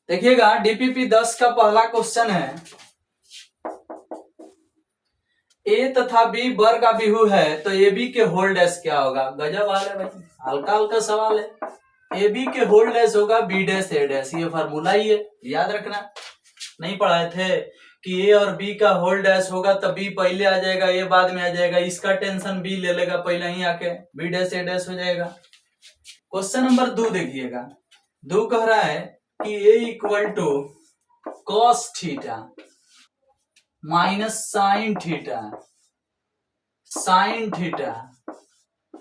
देखिएगा डीपीपी 10 का पहला क्वेश्चन है, ए तथा बी बर का बिहू है तो ए बी के होल डैश क्या होगा। गजब वाले भाई, हल्का हल्का सवाल है। ए बी के होल डैश होगा बी डैश ए डैश, ये फार्मूला ही है, याद रखना। नहीं पढ़ाए थे कि ए और बी का होल डैश होगा तब बी पहले आ जाएगा, ए बाद में आ जाएगा, इसका टेंशन बी ले लेगा पहले ही आके, बी डैश ए डैश हो जाएगा। क्वेश्चन नंबर 2 देखिएगा, 2 कह रहा है कि A equal to cos theta minus sine theta, sine theta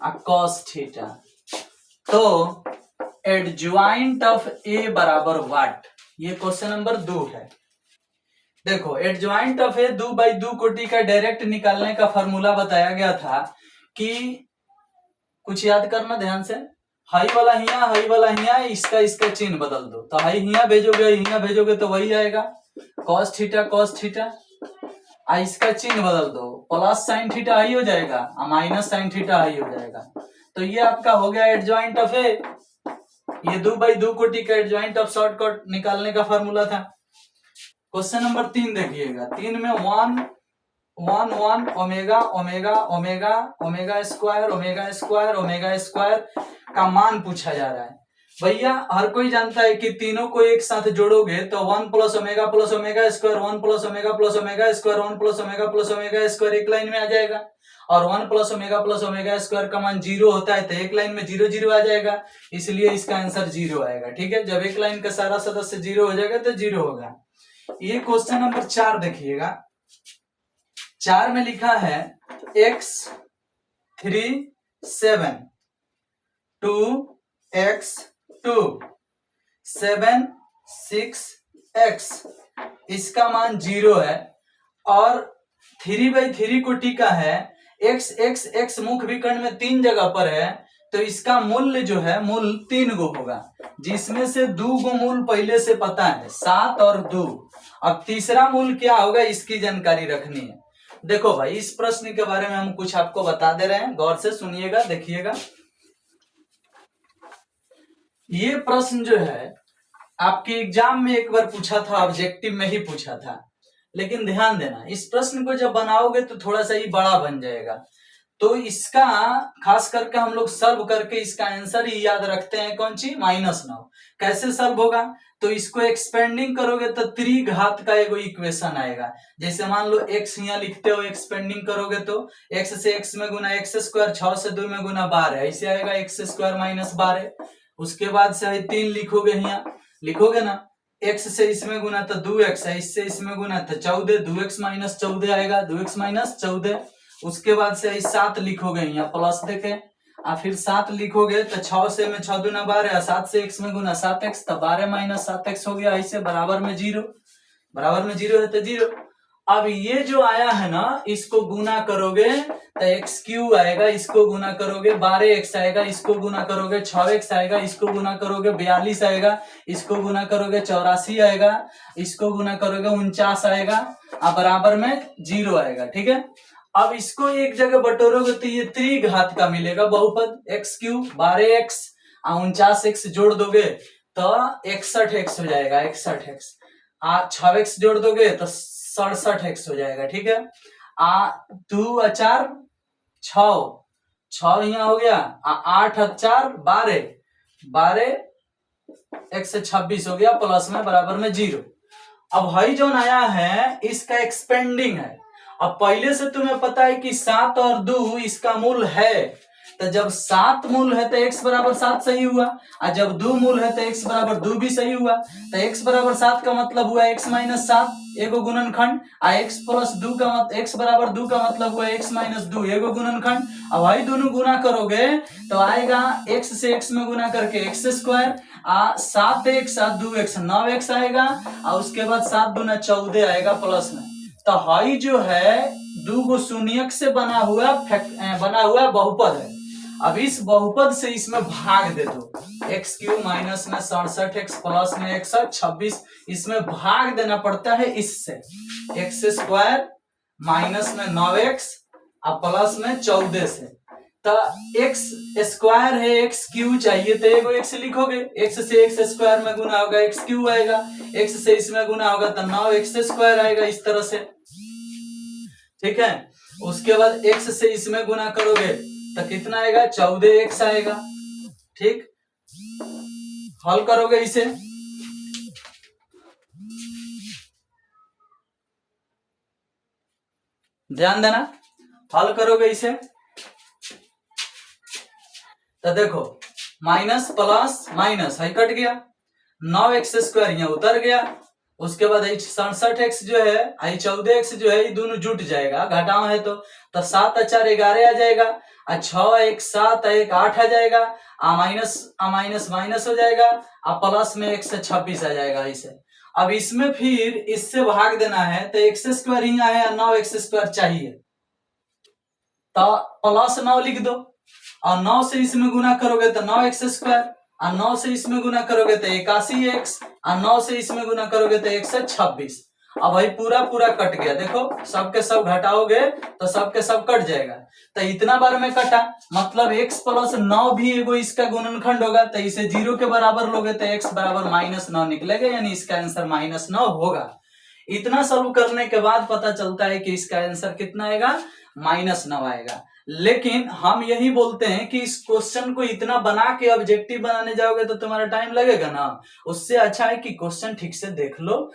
और कॉस थीटा, तो एडज्वाइंट ऑफ ए बराबर व्हाट। ये क्वेश्चन नंबर 2 है। देखो एडज्वाइंट ऑफ ए 2/2 कोटि का डायरेक्ट निकालने का फॉर्मूला बताया गया था कि कुछ याद करना ध्यान से, हाई वाला हिया, इसका चिन्ह बदल दो, तो हाई हिया भेजोगे तो वही आएगा कॉस थीटा, इसका चिन्ह बदल दो, प्लस साइन थीटा हाई हो जाएगा और माइनस साइन थीटा हाई हो जाएगा, तो ये आपका हो गया एडज्वाइंट ऑफ ए। ये 2/2 कोटि का एडज्वाइंट ऑफ शॉर्टकट निकालने का फॉर्मूला था। क्वेश्चन नंबर 3 देखिएगा, 3 में 1 ओमेगा स्क्वायर का मान पूछा जा रहा है। भैया हर कोई जानता है कि तीनों को एक साथ जोड़ोगे तो 1 + omega square, 1 + omega square, 1 + omega square एक लाइन में आ जाएगा, और 1 + ओमेगा स्क्वायर का मान 0 होता है तो एक लाइन में 0 0 आ जाएगा, इसलिए इसका आंसर 0 आएगा। ठीक है, जब एक लाइन का सारा सदस्य 0 हो जाएगा तो 0 होगा। ये क्वेश्चन नंबर 4 देखिएगा, 4 में लिखा है x 3 7 2 x 2 7 6 x, इसका मान 0 है, और 3/3 कोटि का है, x मुख्य विकर्ण में 3 जगह पर है, तो इसका मूल्य जो है मूल 3 गो होगा, जिसमें से 2 गो मूल पहले से पता है 7 और 2। अब तीसरा मूल क्या होगा इसकी जानकारी रखनी है। देखो भाई इस प्रश्न के बारे में हम कुछ आपको बता दे रहे हैं, गौर से सुनिएगा, देखिएगा। ये प्रश्न जो है आपके एग्जाम में एक बार पूछा था, ऑब्जेक्टिव में ही पूछा था, लेकिन ध्यान देना इस प्रश्न को जब बनाओगे तो थोड़ा सा ही बड़ा बन जाएगा, तो इसका खास करके हम लोग सॉल्व करके इसका आंसर ही याद रखते हैं, कौन सी, -9। कैसे सॉल्व होगा, तो इसको एक्सपेंडिंग करोगे तो त्रिघात का एगो इक्वेशन आएगा। जैसे मान लो x यहाँ लिखते हो, एक्सपेंडिंग करोगे तो x से x में गुना x स्क्वायर, 6 से 2 में गुना 12, ऐसे आएगा x स्क्वायर माइनस 12। उसके बाद से 3 लिखोगे, यहाँ लिखोगे ना, x से इसमें गुना तो 2x है, इससे इसमें गुना तो 14, 2x माइनस 14 आएगा, 2x माइनस 14। उसके बाद से 7 लिखोगे, यहाँ प्लस देके, और फिर 7 लिखोगे तो 6 से में 6 दूना 12, 7 से x में गुना 7x, तो 12 माइनस 7x हो गया, ऐसे बराबर में 0, बराबर में 0 है तो 0। अब ये जो आया है ना, इसको गुना करोगे तो x³ आएगा, इसको गुना करोगे 12x आएगा, इसको गुना करोगे 6x आएगा, इसको गुना करोगे 42 आएगा, इसको गुना करोगे 84 आएगा, इसको गुना करोगे 49 आएगा, और बराबर में 0 आएगा। ठीक है, अब इसको एक जगह बटोरोगे तो ये त्रिघात का मिलेगा बहुपद, x³ 12x और 49x जोड़ दोगे तो 61x हो जाएगा, 61x, 6x जोड़ दोगे तो 67x हो जाएगा। ठीक है, 2 और 4 6 यहाँ हो गया, 8 और 4 12 x से 26 हो गया, प्लस में बराबर में 0। अब हाई जो आया है इसका एक्सपेंडिंग है। अब पहले से तुम्हें पता है कि 7 और 2 इसका मूल है, तो जब 7 मूल है तो x बराबर 7 सही हुआ, और जब 2 मूल है तो x बराबर 2 भी सही हुआ, तो x बराबर 7 का मतलब हुआ x माइनस 7 एगो गुणनखंड, और x प्लस 2 का मतलब x बराबर 2 का मतलब हुआ x माइनस 2 एगो गुणनखंड। अब भाई दोनों गुना करोगे तो आएगा x से x में गुना करके x स्क्वायर, 7x और 2x 9x आएगा, और उसके बाद 7 दूना 14 आएगा प्लस में। तो हाई जो है 2 गो शून्यक से बना हुआ बहुपद है। अब इस बहुपद से इसमें भाग दे दो, x³ माइनस में 67x प्लस में 126, इसमें भाग देना पड़ता है इससे, x² माइनस में 9x और प्लस में 14 से, तो एक्स स्क्वायर है, एक्स क्यू चाहिए तो एगो एक्स लिखोगे, एक्स से एक्स स्क्वायर में गुना होगा एक्स क्यू आएगा, एक्स से इसमें गुना होगा तो 9 एक्स स्क्वायर आएगा, इस तरह से। ठीक है, उसके बाद एक्स से इसमें गुना करोगे तो कितना आएगा, 14 एक्स आएगा। ठीक, हल करोगे इसे, ध्यान देना, हल करोगे इसे तो देखो माइनस प्लस माइनस है कट गया, 9 एक्स स्क्वायर यहाँ उतर गया, उसके बाद 67 एक्स जो है, 14 एक्स जो है, ये दोनों जुट जाएगा, घटाओ है तो 7 4 11 आ जाएगा, 6 1 7 1 8 आ जाएगा, माइनस माइनस हो जाएगा, प्लस में 126 आ जाएगा इसे। अब इसमें फिर इससे भाग देना है तो एक्स स्क्वायर यहाँ है, 9 एक्स स्क्वायर चाहिए तो प्लस 9 लिख दो, और 9 से इसमें गुना करोगे तो 9 एक्स स्क्वायर, और 9 से इसमें गुना करोगे तो 81 एक्स, और 9 से इसमें गुना करोगे तो 126। अब भाई पूरा पूरा कट गया, देखो सबके सब घटाओगे तो सबके सब कट जाएगा, तो इतना बार में कटा, मतलब x प्लस 9 भी एगो इसका गुणनखंड होगा, तो इसे 0 के बराबर लोगे तो x बराबर -9 निकलेगा, यानी इसका आंसर -9 होगा। इतना सॉल्व करने के बाद पता चलता है कि इसका आंसर कितना आएगा, -9 आएगा। लेकिन हम यही बोलते हैं कि इस क्वेश्चन को इतना बना के ऑब्जेक्टिव बनाने जाओगे तो तुम्हारा टाइम लगेगा ना, उससे अच्छा है कि क्वेश्चन ठीक से देख लो,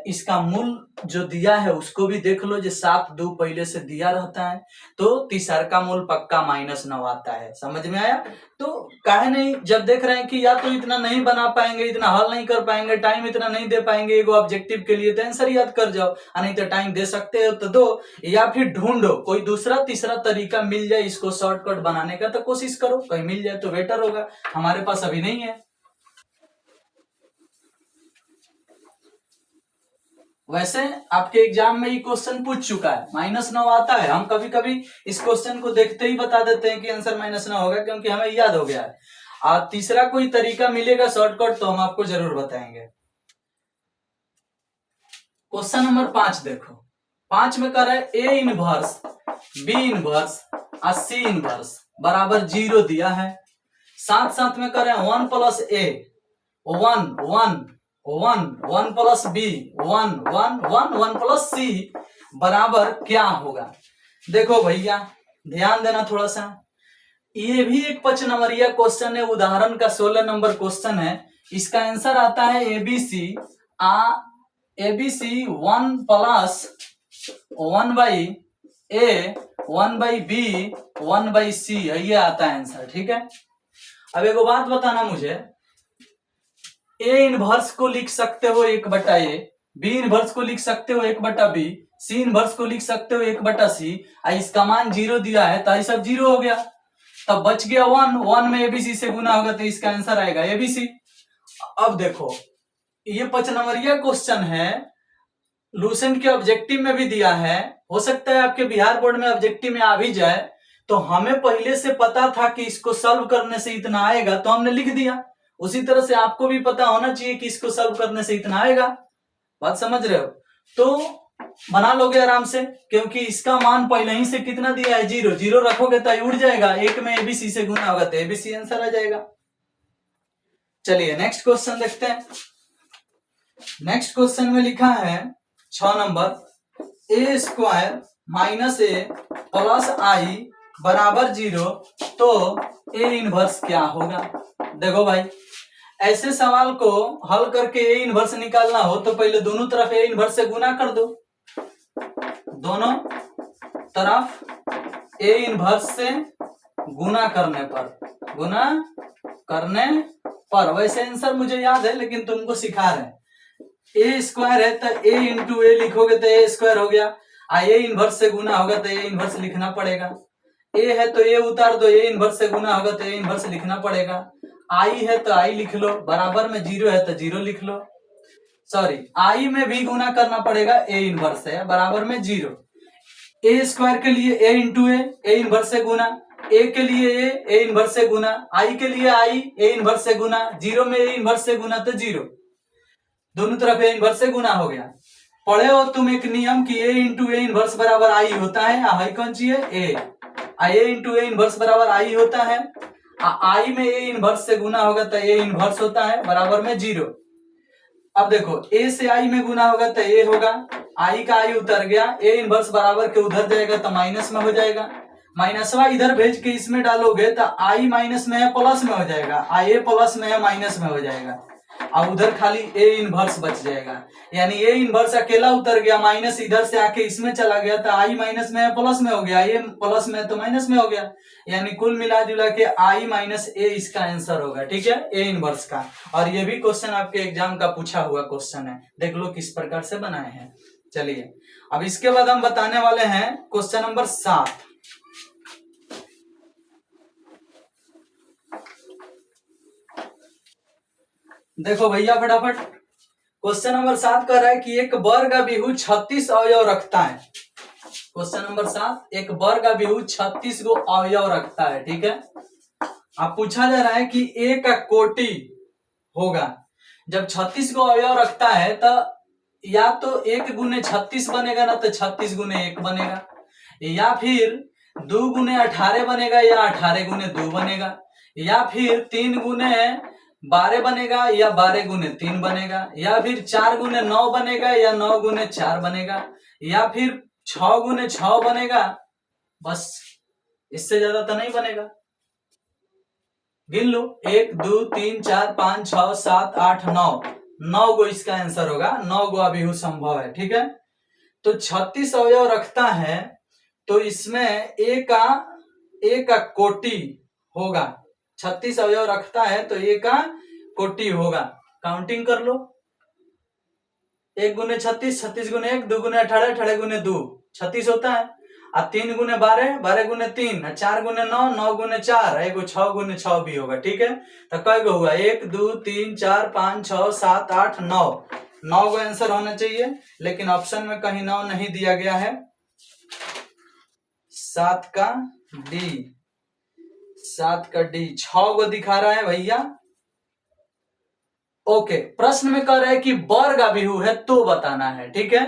इसका मूल जो दिया है उसको भी देख लो, जो 7 2 पहले से दिया रहता है, तो तीसरा का मूल पक्का -9 आता है। समझ में आया? तो काहे नहीं, जब देख रहे हैं कि या तो इतना नहीं बना पाएंगे, इतना हल नहीं कर पाएंगे, टाइम इतना नहीं दे पाएंगे एगो ऑब्जेक्टिव के लिए, तो आंसर याद कर जाओ, नहीं तो टाइम दे सकते हो तो दो, या फिर ढूंढो कोई दूसरा तीसरा तरीका मिल जाए इसको शॉर्टकट बनाने का, तो कोशिश करो, कहीं मिल जाए तो बेटर होगा, हमारे पास अभी नहीं है। वैसे आपके एग्जाम में ये क्वेश्चन पूछ चुका है, -9 आता है, हम कभी कभी इस क्वेश्चन को देखते ही बता देते हैं कि आंसर -9 होगा, क्योंकि हमें याद हो गया है। और तीसरा कोई तरीका मिलेगा शॉर्टकट तो हम आपको जरूर बताएंगे। क्वेश्चन नंबर 5 देखो, 5 में कर है ए इनवर्स बी इनवर्स और सी इनवर्स बराबर 0 दिया है, साथ साथ में करें 1 प्लस ए 1 1 1 1 प्लस बी 1 1 1 1 प्लस सी बराबर क्या होगा। देखो भैया ध्यान देना थोड़ा सा, ये भी एक 5 नंबरिया क्वेश्चन है, उदाहरण का 16 नंबर क्वेश्चन है। इसका आंसर आता है ABC ABC 1 plus 1 by A 1 by B 1 by C, ये आता है आंसर। ठीक है, अब एक बात बताना मुझे, ए इनवर्स को लिख सकते हो 1/a, बी इनवर्स को लिख सकते हो 1/b, सी इनवर्स को लिख सकते हो 1/c, इसका मान 0 दिया है तो ये सब 0 हो गया, तब बच गया 1 में एबीसी से गुना होगा तो इसका आंसर आएगा एबीसी। अब देखो ये 5 नंबरिया क्वेश्चन है, लूसेंट के ऑब्जेक्टिव में भी दिया है, हो सकता है आपके बिहार बोर्ड में ऑब्जेक्टिव में आ भी जाए, तो हमें पहले से पता था कि इसको सॉल्व करने से इतना आएगा तो हमने लिख दिया, उसी तरह से आपको भी पता होना चाहिए कि इसको सॉल्व करने से इतना आएगा। बात समझ रहे हो? तो बना लोगे आराम से, क्योंकि इसका मान पहले ही से कितना दिया है, 0 0 रखोगे तो उड़ जाएगा, 1 में एबीसी से गुना होगा तो एबीसी आंसर आ जाएगा। चलिए नेक्स्ट क्वेश्चन देखते हैं। नेक्स्ट क्वेश्चन में लिखा है 6 नंबर, ए स्क्वायर माइनस ए प्लस आई बराबर 0, तो ए इनवर्स क्या होगा। देखो भाई ऐसे सवाल को हल करके ए इनवर्स निकालना हो तो पहले दोनों तरफ ए इनवर्स से गुना कर दो, दोनों तरफ ए इनवर्स से गुना करने पर वैसे आंसर मुझे याद है लेकिन तुमको सिखा रहे हैं, ए स्क्वायर है तो ए इंटू ए लिखोगे तो ए स्क्वायर हो गया, ए इनवर्स से गुना होगा तो ए इनवर्स लिखना पड़ेगा, ए है तो ए उतार दो, ए इनवर्स से गुना होगा तो ए इनवर्स लिखना पड़ेगा, आई है तो आई लिख लो, बराबर में 0 है तो 0 लिख लो, सॉरी आई में भी गुना करना पड़ेगा, ए इनवर्स है बराबर में 0, ए स्क्वायर के लिए ए इंटू ए इनवर्स से गुना, ए के लिए ए इनवर्स से गुना, आई के लिए आई ए इनवर्स से गुना, 0 में ए इनवर्स से गुना तो 0, दोनों तरफ ए इनवर्स से गुना हो गया। पढ़े हो तुम एक नियम कि ए इंटू ए इनवर्स बराबर आई होता है, आई कौन सी है ए, ए इंटू ए इनवर्स बराबर आई होता है, आई में ए इनवर्स से गुना होगा तो ए इनवर्स होता है बराबर में 0। अब देखो ए से आई में गुना होगा तो ए होगा, आई का आई उतर गया, ए इनवर्स बराबर के उधर जाएगा तो माइनस में हो जाएगा, माइनसवा इधर भेज के इसमें डालोगे तो आई माइनस में है प्लस में हो जाएगा, आई ए प्लस में है माइनस में हो जाएगा, और उधर खाली ए इनवर्स बच जाएगा। यानी ए इनवर्स अकेला उतर गया, माइनस इधर से आके इसमें चला गया तो आई माइनस में है प्लस में हो गया, ए प्लस में है तो माइनस में हो गया, यानी कुल मिला जुला के आई माइनस ए इसका आंसर होगा। ठीक है, ए इनवर्स का। और ये भी क्वेश्चन आपके एग्जाम का पूछा हुआ क्वेश्चन है, देख लो किस प्रकार से बनाए हैं। चलिए अब इसके बाद हम बताने वाले हैं क्वेश्चन नंबर 7। देखो भैया फटाफट, क्वेश्चन नंबर 7 कह रहा है कि एक वर्गाबिहू 36 अवयव रखता है। क्वेश्चन नंबर 7, एक वर्गाबिहू 36 गो अवयव रखता है। ठीक है, अब पूछा जा रहा है कि ए का कोटि होगा। जब 36 गो अवयव रखता है तो या तो 1 गुने 36 बनेगा ना तो 36 गुने 1 बनेगा, या फिर 2 गुने 18 बनेगा या 18 गुने 2 बनेगा, या फिर 3 गुने 12 बनेगा या 12 गुने 3 बनेगा, या फिर 4 गुने 9 बनेगा या 9 गुने 4 बनेगा, या फिर 6 गुने 6 बनेगा। बस इससे ज्यादा तो नहीं बनेगा। गिन लो, 1 2 3 4 5 6 7 8 9, 9 गो इसका आंसर होगा, 9 गो अभिहू संभव है। ठीक है, तो 36 अवयव रखता है तो इसमें ए का कोटि होगा। 36 अवयव रखता है तो ए का कोटि होगा। काउंटिंग कर लो, 1 गुने 36, 36 गुने 1, 2 गुने 18, 18 गुने 2 36 होता है, और 3 गुने 12, 12 गुने 3, 4 गुने 9, 9 गुने 4, एगो 6 गुने 6 भी होगा। ठीक है, तो कई गो हुआ, 1 2 3 4 5 6 7 8 9, 9 गो आंसर होना चाहिए, लेकिन ऑप्शन में कहीं 9 नहीं दिया गया है। 7 का डी, 7 का डी 6 गो दिखा रहा है भैया। ओके, प्रश्न में कह रहा है कि वर्गाबिहू है तो बताना है। ठीक है,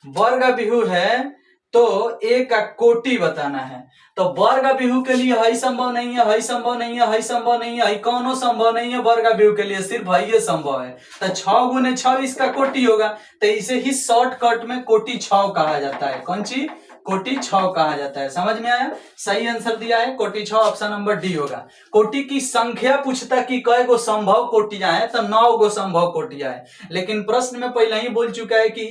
वर्गाबिहू है तो ए का कोटि बताना है। तो वर्गाबिहू के लिए हई संभव नहीं है, हई संभव नहीं है, हई संभव नहीं है, हई कौनो संभव नहीं है। वर्गाबिहू के लिए सिर्फ हई संभव है, तो 6 गुने 6 इसका कोटि होगा। तो इसे ही शॉर्टकट में कोटि 6 कहा जाता है। कौन सी? कोटि 6 कहा जाता है। समझ में आया? सही आंसर दिया है कोटि 6, ऑप्शन नंबर डी होगा। कोटि की संख्या पूछता कि कई गो संभव कोटियां हैं, तो 9 गो संभव कोटियां है। लेकिन प्रश्न में पहले ही बोल चुका है कि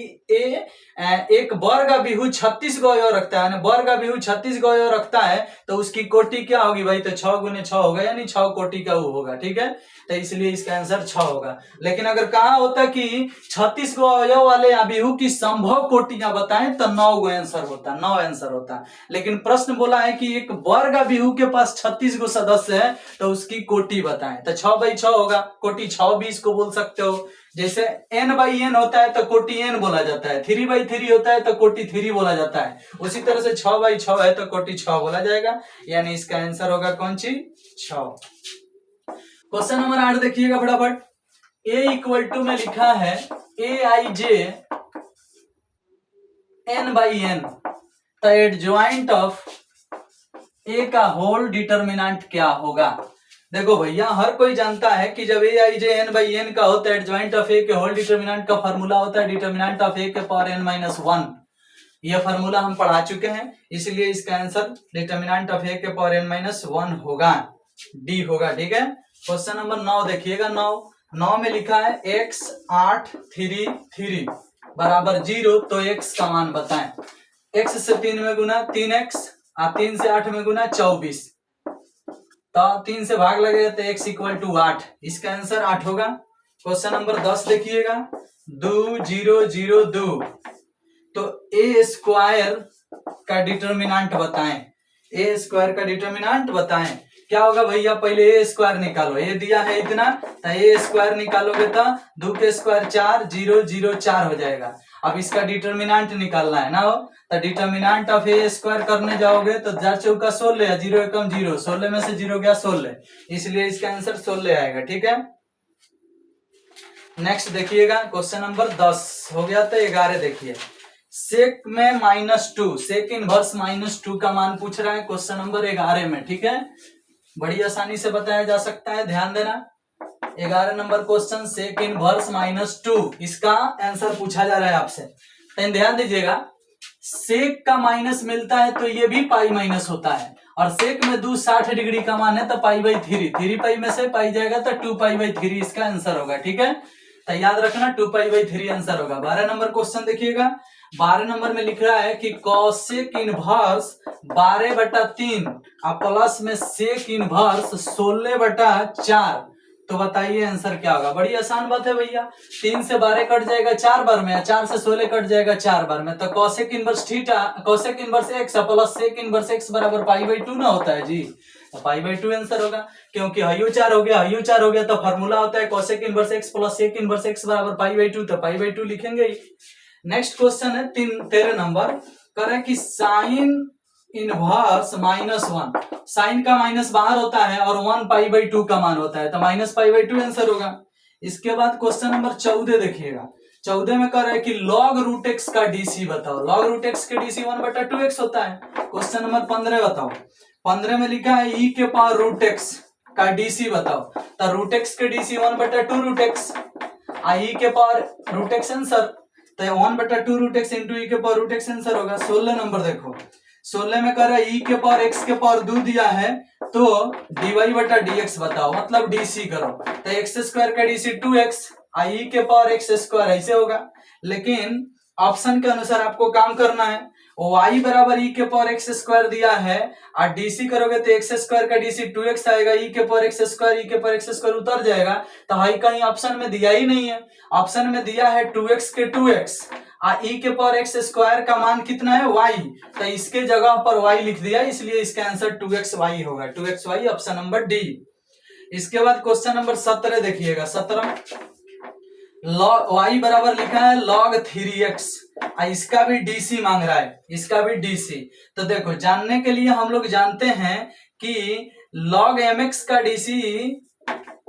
एक वर्गाबिहू 36 गो अवयव रखता है, वर्गाबिहू 36 गो अवयव रखता है तो उसकी कोटि क्या होगी भाई? तो 6 गुने 6 होगा, यानी 6 कोटि का वो होगा। ठीक है, तो इसलिए इसका आंसर 6 होगा। लेकिन अगर कहा होता कि 36 गो अवयव वाले अबिहू की संभव कोटियां बताएं तो 9 गो आंसर होता, 9 आंसर होता। लेकिन प्रश्न बोला है कि एक वर्गाबिहू के पास 36 गो सदस्य है तो उसकी कोटि बताएं, तो 6/6 होगा। कोटि 6 भी इसको बोल सकते हो। जैसे n/n होता है तो कोटि n बोला जाता है, 3/3 होता है तो कोटि 3 बोला जाता है। उसी तरह से 6/6 है तो कोटि 6 बोला जाएगा, यानी इसका आंसर होगा कौन सी? 6। क्वेश्चन नंबर 8 देखिएगा फटाफट। a = में लिखा है aij n/n, तो एडजॉइंट ऑफ a का होल डिटर्मिनेंट क्या होगा? देखो भैया, हर कोई जानता है कि जब aij n/n का होता है, एडजॉइंट ऑफ a के होल डिटर्मिनेंट का फॉर्मूला होता है डिटर्मिनेंट ऑफ a के पावर n-1। यह फॉर्मूला हम पढ़ा चुके हैं, इसलिए इसका आंसर डिटर्मिनेंट ऑफ a के पावर n-1 होगा, डी होगा। ठीक है, क्वेश्चन नंबर 9 देखिएगा। 9 में लिखा है x 8 3 3 बराबर 0, तो x का मान बताएं। x से 3 में गुना 3x, 3 से 8 में गुना 24, तो 3 से भाग लगेगा तो x = 8, इसका आंसर 8 होगा। क्वेश्चन नंबर 10 देखिएगा। 2 0 0 2, तो a² का डिटर्मिनेंट बताएं। a² का डिटर्मिनेंट बताएं क्या होगा भैया? पहले a² निकालो, a दिया है इतना, तो a² निकालोगे तो 2 के स्क्वायर 4, 0 0 4 हो जाएगा। अब इसका डिटर्मिनेंट निकालना है ना, हो तो डिटर्मिनेंट ऑफ a² करने जाओगे तो 4 चौका 16, 0 एकम 0, 16 में से 0 गया 16, इसलिए इसका आंसर 16 आएगा। ठीक है, नेक्स्ट देखिएगा क्वेश्चन नंबर 10 हो गया, तो 11 देखिए। सेक में -2, सेक इनवर्स -2 का मान पूछ रहा है क्वेश्चन नंबर 11 में। ठीक है, बड़ी आसानी से बताया जा सकता है, ध्यान देना। 11 नंबर क्वेश्चन सेक इनवर्स -2, इसका आंसर पूछा जा रहा है आपसे। तो ध्यान दीजिएगा, सेक का माइनस मिलता है तो ये भी पाई माइनस होता है, और सेक में 260 डिग्री का मान है तो पाई/3, 3 पाई में से पाई जाएगा तो 2 पाई/3 इसका आंसर होगा। ठीक है, तो याद रखना 2 पाई/3 आंसर होगा। 12 नंबर क्वेश्चन देखिएगा, 12 नंबर में लिख रहा है कि कॉसेक इनवर्स 12/3 और प्लस में सेक इनवर्स 16/4, तो बताइए आंसर क्या होगा। बड़ी आसान बात है भैया, 3 से 12 कट जाएगा 4 बार में, 4 से 16 कट जाएगा 4 बार में, तो cosec inverse theta, cosec inverse x plus sec inverse x बराबर पाई/2 ना होता है जी, तो पाई/2 आंसर होगा, क्योंकि हयू 4 हो गया, हयू 4 हो गया, तो फॉर्मूला होता है cosec inverse x plus sec inverse x बराबर पाई/2, तो पाई/2 लिखेंगे ही। नेक्स्ट क्वेश्चन है 13 नंबर, कह रहा है कि साइन इनवर्स -1, साइन का माइनस बाहर होता है और 1 पाई/2 का मान होता है, तो -पाई/2 आंसर होगा। इसके बाद क्वेश्चन नंबर 14 देखिएगा, 14 में कह रहा है कि log रूट एक्स का डीसी बताओ। log रूट एक्स के डीसी 1/2x होता है। क्वेश्चन नंबर 15 बताओ, 15 में लिखा है e के पावर रूट एक्स का डीसी बताओ, तो रूट एक्स के डीसी 1/2 रूट एक्स, ई के पावर रूट एक्स आंसर, तो 1/2 रूट एक्स इंटू ई के पावर रूट एक्स आंसर होगा। 16 नंबर देखो, 16 में कह रहा है ई के पावर एक्स के पावर 2 दिया है तो dy/dx बताओ, मतलब डीसी करो, तो x² का डीसी 2x, ई के पावर x² ऐसे होगा। लेकिन ऑप्शन के अनुसार आपको काम करना है, y बराबर ई के पावर x² दिया है और डीसी करोगे तो x² का डीसी 2x आएगा, ई के पावर x², ई के पावर x² उतर जाएगा, तो हाई कहीं ऑप्शन में दिया ही नहीं है। ऑप्शन में दिया है 2x के 2x, ई के पावर x² का मान कितना है y, तो इसके जगह पर y लिख दिया, इसलिए इसका आंसर 2xy होगा, 2xy ऑप्शन नंबर डी। इसके बाद क्वेश्चन नंबर 17 देखिएगा, 17 y बराबर लिखा है log 3x, इसका भी डीसी मांग रहा है, इसका भी डीसी। तो देखो, जानने के लिए हम लोग जानते हैं कि log mx का डीसी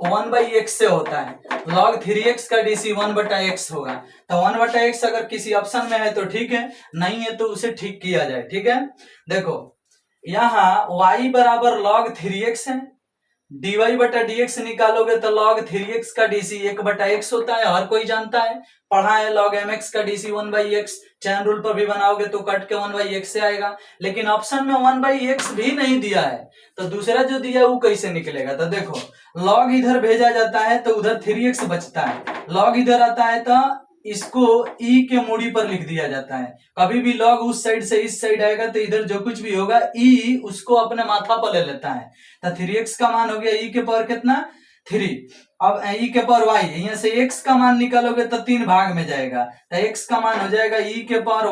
1/x से होता है, log 3x का डीसी 1/x होगा, तो 1/x अगर किसी ऑप्शन में है तो ठीक है, नहीं है तो उसे ठीक किया जाए। ठीक है, देखो यहाँ y बराबर log 3x है, dy/dx निकालोगे तो log 3x का डीसी 1/x होता है, हर कोई जानता है, पढ़ा है। log mx का डीसी 1/x, चैन रूल पर भी बनाओगे तो कट के 1/x से आएगा, लेकिन ऑप्शन में 1/x भी नहीं दिया है, तो दूसरा जो दिया है वो कैसे निकलेगा। तो देखो, log इधर भेजा जाता है तो उधर 3x बचता है, log इधर आता है तो इसको e के मूडी पर लिख दिया जाता है। कभी भी log उस साइड से इस साइड आएगा तो इधर जो कुछ भी होगा e उसको अपने माथा पर ले लेता है, तो 3x का मान हो गया e के पावर कितना 3। अब e के पावर y, यहाँ से x का मान निकालोगे तो 3 भाग में जाएगा, तो x का मान हो जाएगा e के पावर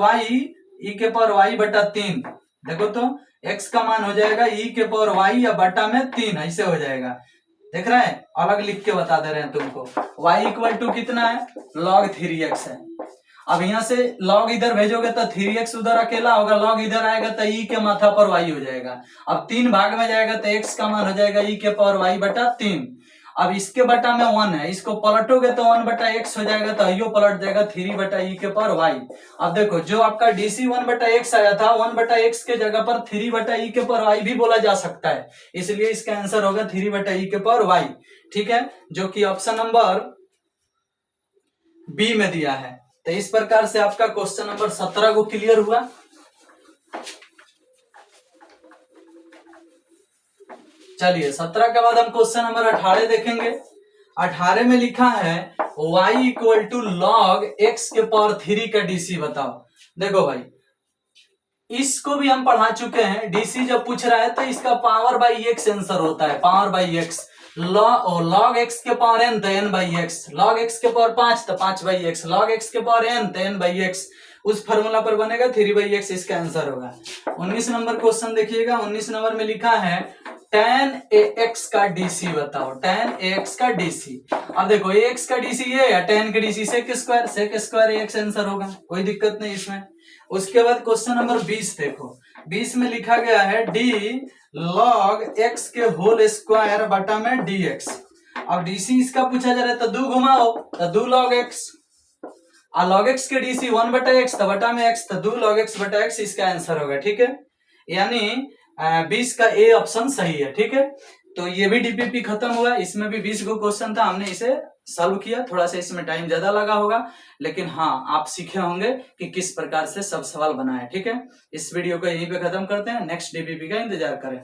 y/3। देखो तो x का मान हो जाएगा e के पावर y या बटा में 3, ऐसे हो जाएगा। देख रहे हैं, अलग लिख के बता दे रहे हैं तुमको। y = कितना है log 3x है। अब यहाँ से log इधर भेजोगे तो 3x उधर अकेला होगा, log इधर आएगा तो e के माथा पर y हो जाएगा। अब 3 भाग में जाएगा तो x का मान हो जाएगा e के पावर y/3। अब इसके बटा में 1 है, इसको पलटोगे तो 1/x हो जाएगा, तो यो पलट जाएगा 3/e के पावर y। अब देखो, जो आपका डीसी 1/x आया था, 1/x के जगह पर 3/e के पावर y भी बोला जा सकता है, इसलिए इसका आंसर होगा 3/e के पावर y। ठीक है, जो कि ऑप्शन नंबर बी में दिया है। तो इस प्रकार से आपका क्वेश्चन नंबर 17 को क्लियर हुआ। चलिए 17 के बाद हम क्वेश्चन नंबर 18 देखेंगे। 18 में लिखा है y = log x के पावर 3 का डीसी बताओ। देखो भाई, इसको भी हम पढ़ा चुके हैं, डीसी जब पूछ रहा है तो इसका पावर बाई एक्स आंसर होता है, power by x. log x के पावर n तो n/x, log x के पावर 5 तो 5/x, log x के पावर n तो n/x, उस फार्मूला पर बनेगा 3/x, इसका आंसर होगा। 19 नंबर क्वेश्चन देखिएगा, 19 नंबर में लिखा है tan ax का डीसी बताओ, tan ax का डीसी। अब देखो, ax का डीसी ये है, tan का डीसी sec² ax आंसर होगा, कोई दिक्कत नहीं इसमें। उसके बाद क्वेश्चन नंबर 20 देखो, 20 में लिखा गया है d log x के होल स्क्वायर बटा में dx। अब डीसी इसका पूछा जा रहा है तो 2 घुमाओ तो 2 log x, log x के डी सी 1/x था, बटा में x था, 2 log x/x इसका आंसर होगा। ठीक है, यानी 20 का ए ऑप्शन सही है। ठीक है, तो ये भी डीपीपी खत्म हुआ। इसमें भी 20 को क्वेश्चन था, हमने इसे सॉल्व किया। थोड़ा सा इसमें टाइम ज्यादा लगा होगा, लेकिन हाँ आप सीखे होंगे कि किस प्रकार से सब सवाल बनाए। ठीक है, इस वीडियो को यहीं पे खत्म करते हैं, नेक्स्ट डीपीपी का इंतजार करें।